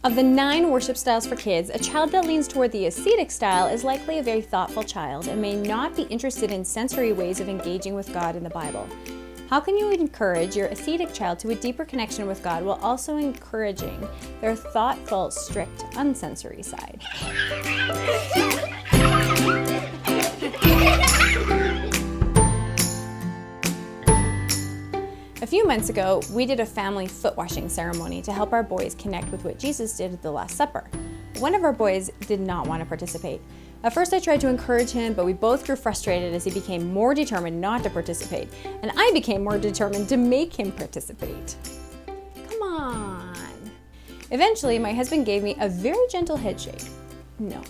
Of the 9 worship styles for kids, a child that leans toward the ascetic style is likely a very thoughtful child and may not be interested in sensory ways of engaging with God in the Bible. How can you encourage your ascetic child to a deeper connection with God while also encouraging their thoughtful, strict, unsensory side? A few months ago, we did a family foot washing ceremony to help our boys connect with what Jesus did at the Last Supper. One of our boys did not want to participate. At first I tried to encourage him, but we both grew frustrated as he became more determined not to participate, and I became more determined to make him participate. Come on. Eventually, my husband gave me a very gentle head shake. No.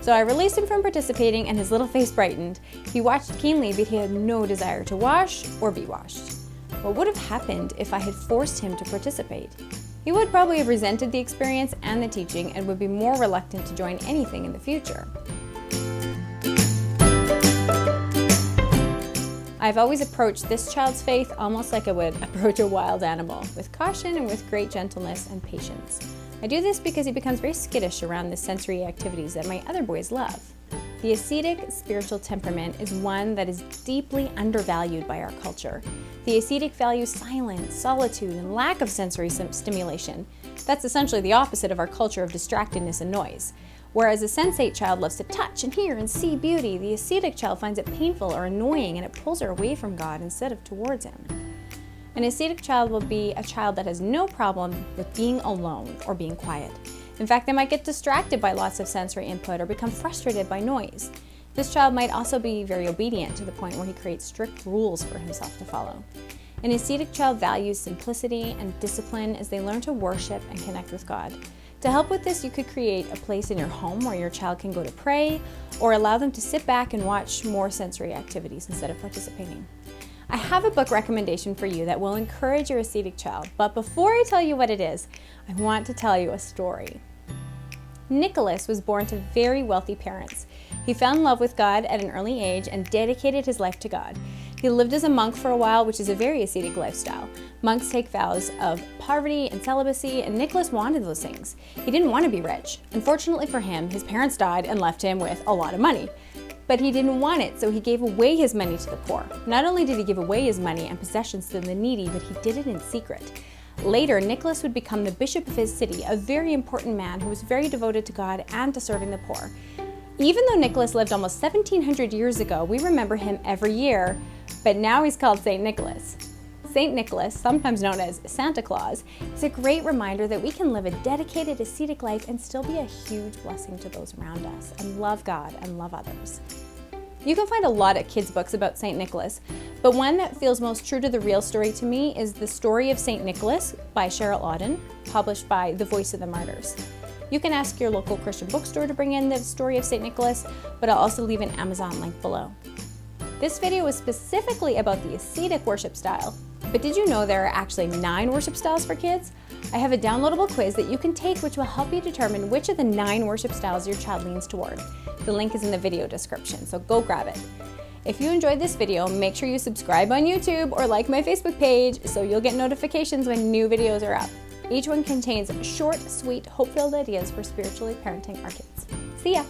So I released him from participating and his little face brightened. He watched keenly, but he had no desire to wash or be washed. What would have happened if I had forced him to participate? He would probably have resented the experience and the teaching and would be more reluctant to join anything in the future. I've always approached this child's faith almost like I would approach a wild animal, with caution and with great gentleness and patience. I do this because he becomes very skittish around the sensory activities that my other boys love. The ascetic spiritual temperament is one that is deeply undervalued by our culture. The ascetic values silence, solitude, and lack of sensory stimulation. That's essentially the opposite of our culture of distractedness and noise. Whereas a sensate child loves to touch and hear and see beauty, the ascetic child finds it painful or annoying and it pulls her away from God instead of towards Him. An ascetic child will be a child that has no problem with being alone or being quiet. In fact, they might get distracted by lots of sensory input or become frustrated by noise. This child might also be very obedient to the point where he creates strict rules for himself to follow. An ascetic child values simplicity and discipline as they learn to worship and connect with God. To help with this, you could create a place in your home where your child can go to pray, or allow them to sit back and watch more sensory activities instead of participating. I have a book recommendation for you that will encourage your ascetic child, but before I tell you what it is, I want to tell you a story. Nicholas was born to very wealthy parents. He fell in love with God at an early age and dedicated his life to God. He lived as a monk for a while, which is a very ascetic lifestyle. Monks take vows of poverty and celibacy, and Nicholas wanted those things. He didn't want to be rich. Unfortunately for him, his parents died and left him with a lot of money. But he didn't want it, so he gave away his money to the poor. Not only did he give away his money and possessions to the needy, but he did it in secret. Later, Nicholas would become the bishop of his city, a very important man who was very devoted to God and to serving the poor. Even though Nicholas lived almost 1700 years ago, we remember him every year, but now he's called St. Nicholas. St. Nicholas, sometimes known as Santa Claus, is a great reminder that we can live a dedicated ascetic life and still be a huge blessing to those around us and love God and love others. You can find a lot of kids' books about St. Nicholas, but one that feels most true to the real story to me is The Story of St. Nicholas by Cheryl Auden, published by The Voice of the Martyrs. You can ask your local Christian bookstore to bring in The Story of St. Nicholas, but I'll also leave an Amazon link below. This video was specifically about the ascetic worship style, but did you know there are actually 9 worship styles for kids? I have a downloadable quiz that you can take which will help you determine which of the 9 worship styles your child leans toward. The link is in the video description, so go grab it. If you enjoyed this video, make sure you subscribe on YouTube or like my Facebook page so you'll get notifications when new videos are up. Each one contains short, sweet, hope-filled ideas for spiritually parenting our kids. See ya!